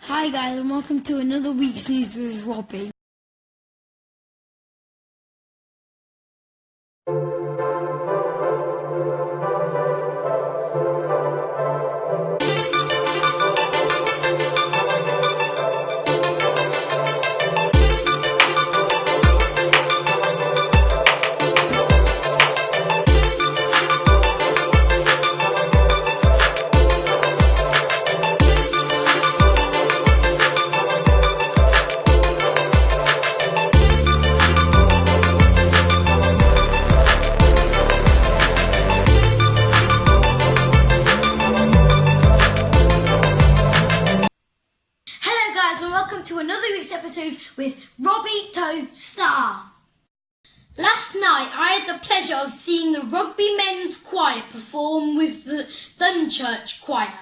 Hi guys and welcome to another week's news with Robbie. And welcome to another week's episode with Robbietow Star. Last night I had the pleasure of seeing the Rugby men's choir perform with the Dunchurch choir.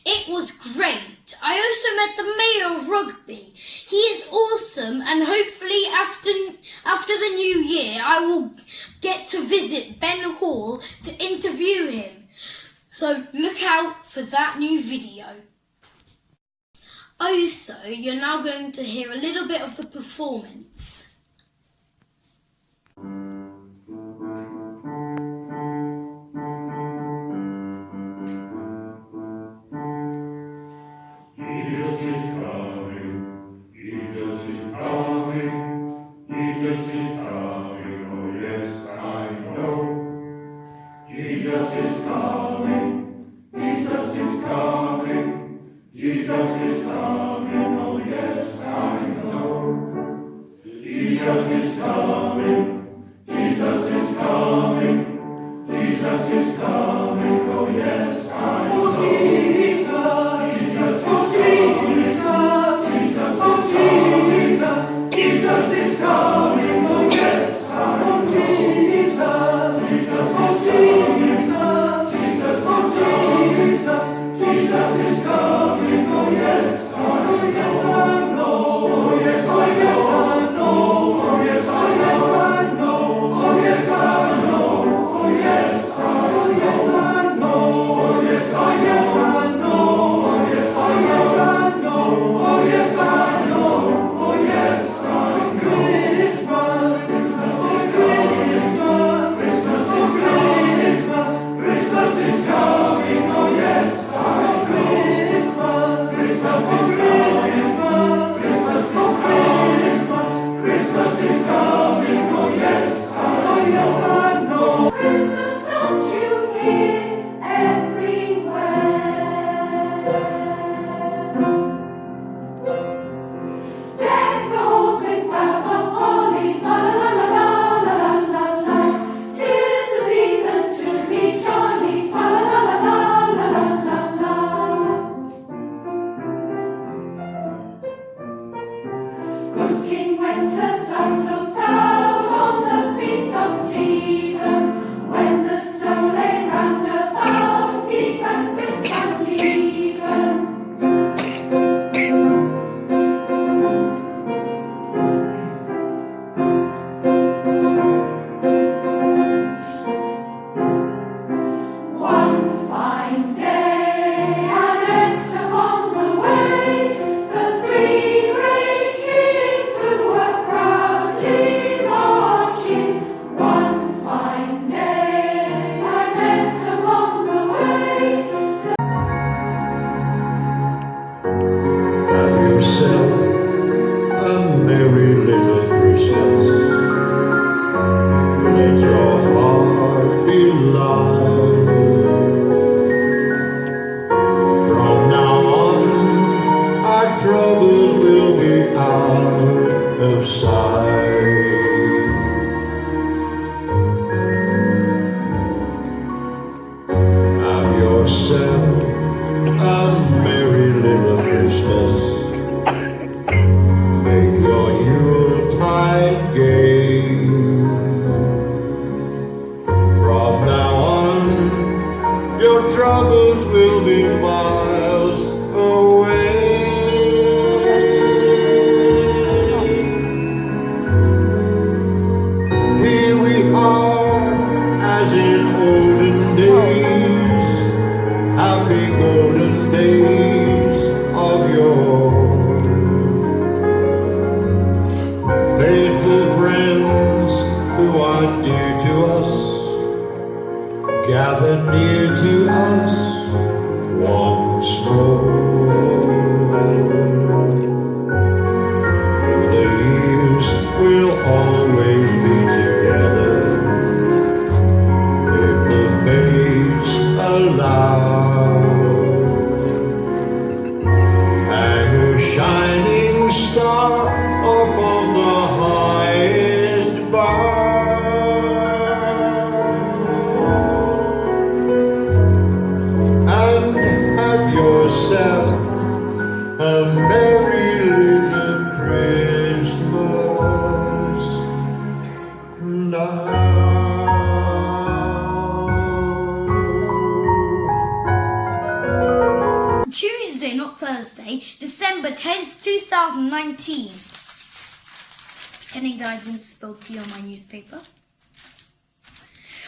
It was great. I also met the mayor of Rugby. He is awesome, and hopefully after the new year I will get to visit Ben Hall to interview him. So look out for that new video. Also, you're now going to hear a little bit of the performance. Jesus is coming, Jesus is coming, Jesus is coming, oh yes, I know. Jesus is coming, Jesus is coming, Jesus is coming, oh yes, I know. Jesus is coming, Jesus is coming, Jesus is coming, oh yes, I know. Jesus is coming, oh yes, I know. Jesus is coming, Jesus is coming, oh yes, I know. Oh yes, I know. Oh yes, I know. Oh yes, I know. Oh yes, I know. Oh yes, I know. Oh yes, I know. Oh yes, I know. Oh yes, I know. Christmas is coming, oh yes, I know. Christmas is coming, oh yes, I know. Christmas, don't you hear everywhere? Deck the halls with boughs of holly, la la la la la la la. 'Tis the season to be jolly, la la la la la la la. Good King Wenceslas looked out on the feast of Stephen, when the snow lay round about, deep and crisp and even. One fine day I met upon the way the three great kings who were proudly marching. One fine day I met upon the way. Have yourself a merry little Christmas. Let your heart be light. From now on, our troubles will be out of sight. Have yourself a merry little Christmas. Make your Yuletide gay. From now on, your troubles will be miles away. Here we are, as in olden days, happy golden days of yore. near to us once more. The years will always be together if the fates allow. Hang a shining star upon the highest bough, and have yourself a merry little Christmas now. Tuesday, not Thursday, December 10th, 2019. Pretending that I didn't spill tea on my newspaper.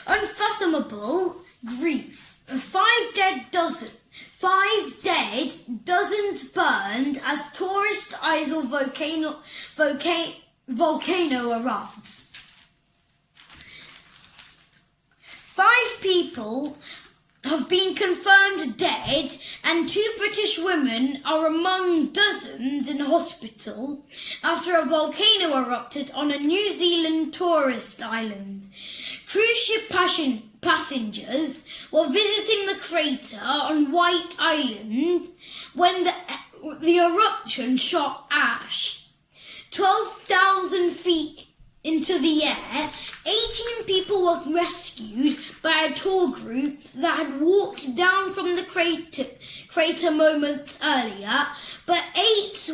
Unfathomable grief. Five dead, dozens burned as tourist idol volcano erupts. 5 people have been confirmed dead, and 2 British women are among dozens in hospital after a volcano erupted on a New Zealand tourist island. Cruise ship passengers were visiting the crater on White Island when the eruption shot ash 12,000 feet into the air. 18 people were rescued by a tour group that had walked down from the crater moments earlier, but 8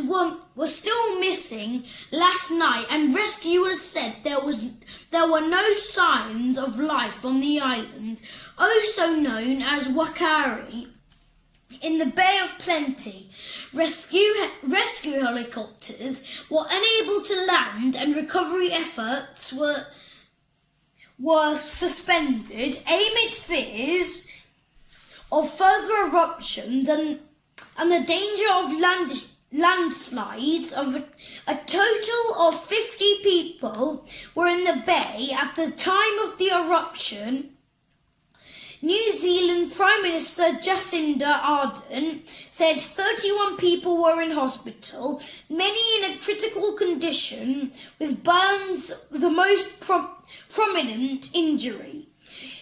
were still missing last night, and rescuers said there were no signs of life on the island, also known as Wakari, in the Bay of Plenty. Rescue helicopters were unable to land, and recovery efforts were suspended amid fears of further eruptions and the danger of landslides. Of a total of 50 people were in the bay at the time of the eruption. New Zealand Prime Minister Jacinda Ardern said 31 people were in hospital, many in a critical condition, with burns the most prominent injury.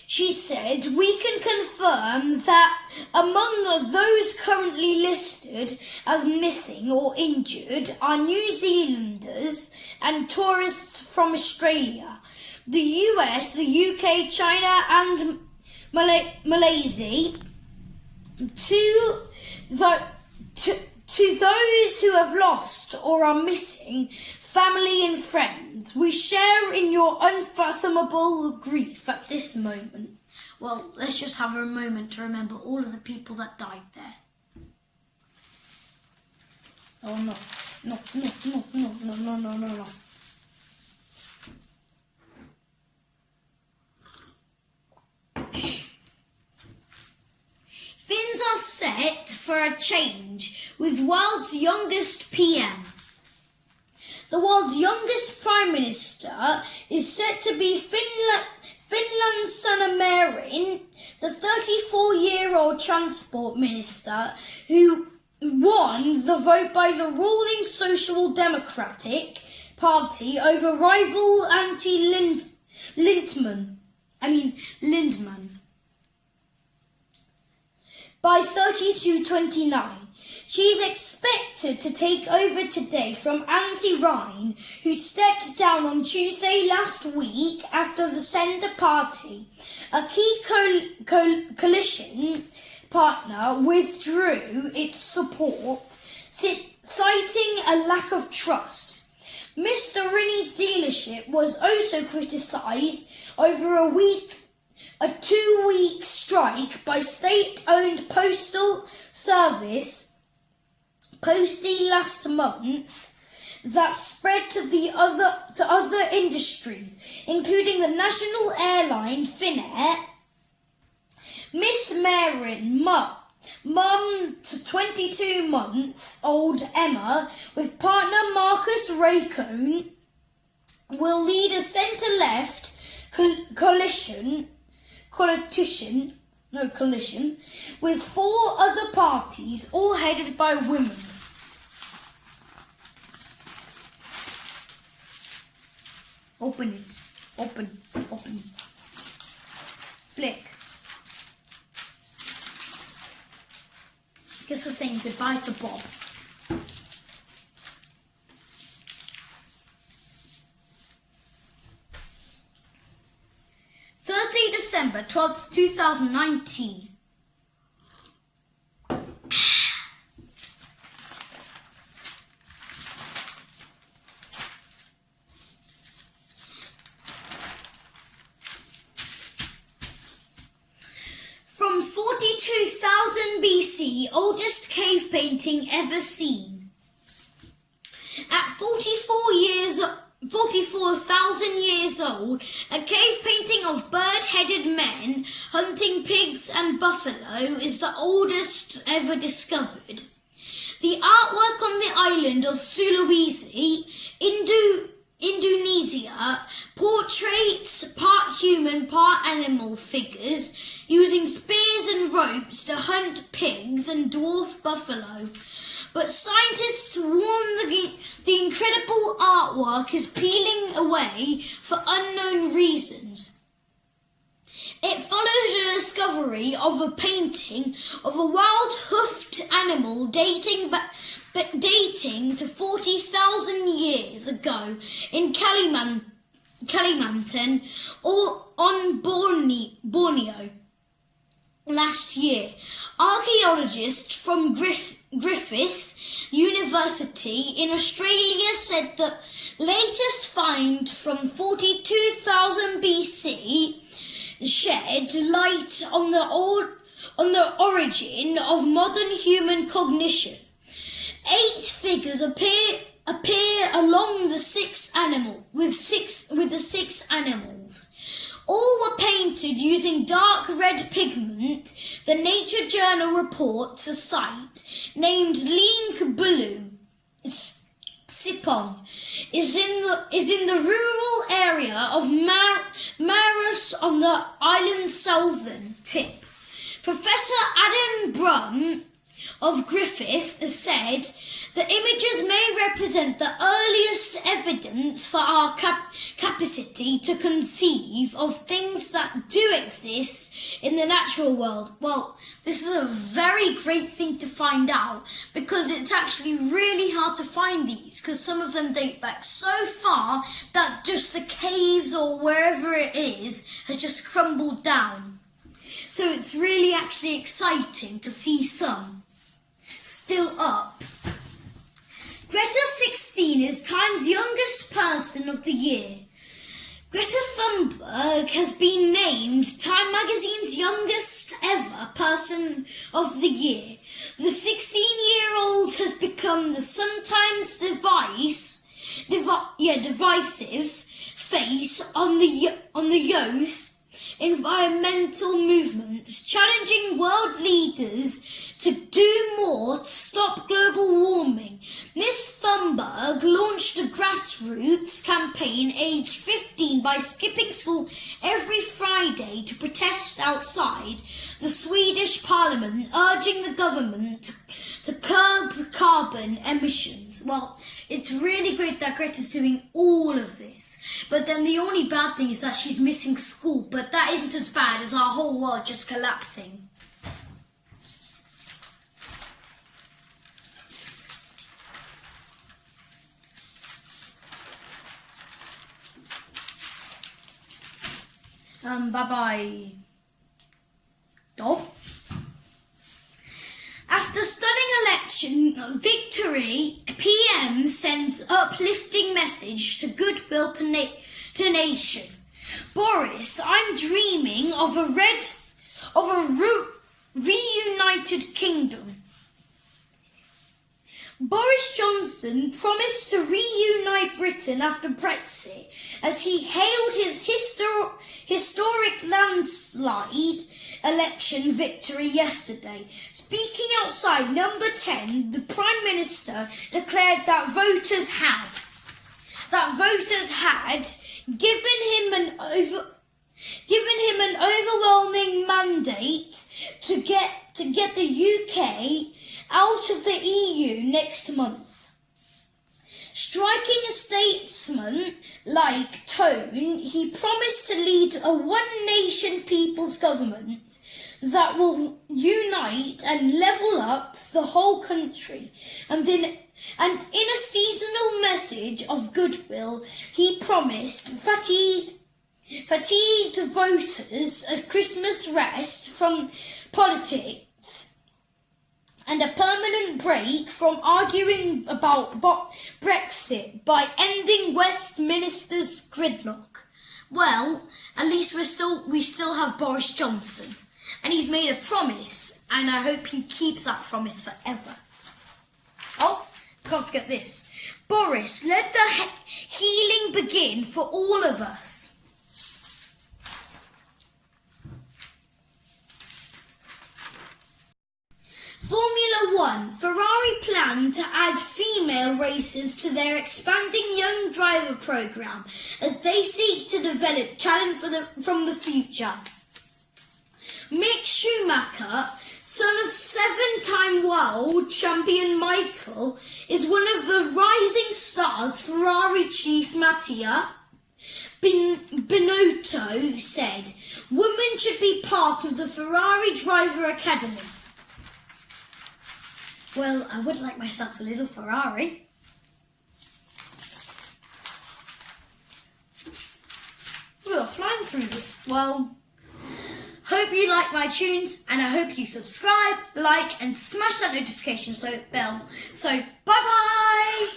She said, "We can confirm that among those currently listed as missing or injured are New Zealanders and tourists from Australia, the US, the UK, China and Malaysia. To those who have lost or are missing family and friends, we share in your unfathomable grief at this moment." Well, let's just have a moment to remember all of the people that died there. Oh no. No. Things are set for a change with world's youngest PM. The world's youngest Prime Minister is set to be Finland's Sanna Marin, the 34-year-old Transport Minister who won the vote by the ruling Social Democratic Party over rival Lindman. By 32-29. She is expected to take over today from Antti Rine, who stepped down on Tuesday last week after the Centre Party, a key coalition partner, withdrew its support, citing a lack of trust. Mr. Rinne's dealership was also criticised over a 2-week strike by state-owned postal service Postie last month that spread to other industries, including the national airline Finnair. Miss Marin, mum to 22-month-old Emma, with partner Marcus Racone, will lead a centre-left coalition coalition, with 4 other parties, all headed by women. Open it. Open. Flick. Guess we're saying goodbye to Bob. Thursday, December 12th, 2019. From 42,000 BC, oldest cave painting ever seen. At 44,000 years old, a cave painting of bird-headed men hunting pigs and buffalo is the oldest ever discovered. The artwork on the island of Sulawesi, Indonesia, portraits part human, part animal figures using spears and ropes to hunt pigs and dwarf buffalo. But scientists warn the incredible artwork is peeling away for unknown reasons. It follows the discovery of a painting of a wild hoofed animal dating to 40,000 years ago in Kalimantan or on Borneo. Last year, archaeologists from Griffith University in Australia said the latest find from 42,000 BC shed light on the origin of modern human cognition. 8 figures appear along the 6 animals. All were painted using dark red pigment. The Nature Journal reports a site named Ling Bulu Sipong is in the rural area of Maros on the island's southern tip. Professor Adam Brum of Griffith said the images may represent the earliest evidence for our capacity to conceive of things that do exist in the natural world. Well, this is a very great thing to find out because it's actually really hard to find these because some of them date back so far that just the caves or wherever it is has just crumbled down. So it's really actually exciting to see some still up. Greta 16 is Time's youngest person of the year. Greta Thunberg has been named Time magazine's youngest ever person of the year. The 16-year-old has become the sometimes divisive face on the youth environmental movements, challenging world leaders to do more to stop global warming. Miss Thunberg launched a grassroots campaign aged 15 by skipping school every Friday to protest outside the Swedish parliament, urging the government to curb carbon emissions. Well, it's really great that Greta's doing all of this. But then the only bad thing is that she's missing school. But that isn't as bad as our whole world just collapsing. Bye-bye. Oh. After stunning election victory, PM sends uplifting message to goodwill to nation. Boris, I'm dreaming of a reunited kingdom. Boris Johnson promised to reunite Britain after Brexit as he hailed his historic landslide election victory yesterday. Speaking outside Number 10, the Prime Minister declared that voters had given him giving him an overwhelming mandate to get the UK out of the EU next month. Striking a statesman like tone, he promised to lead a one-nation people's government that will unite and level up the whole country. And in a seasonal message of goodwill, he promised fatigued voters a Christmas rest from politics and a permanent break from arguing about Brexit by ending Westminster's gridlock. Well, at least we still have Boris Johnson, and he's made a promise, and I hope he keeps that promise forever. Oh, can't forget this. Boris, let the healing begin for all of us. Formula One. Ferrari plan to add female racers to their expanding young driver programme as they seek to develop talent from the future. Mick Schumacher, son of seven-time world champion Michael, is one of the rising stars. Ferrari chief Mattia Binotto said, "Women should be part of the Ferrari Driver Academy." Well, I would like myself a little Ferrari. We are flying through this. Well, hope you like my tunes, and I hope you subscribe, like, and smash that notification bell. So, bye-bye!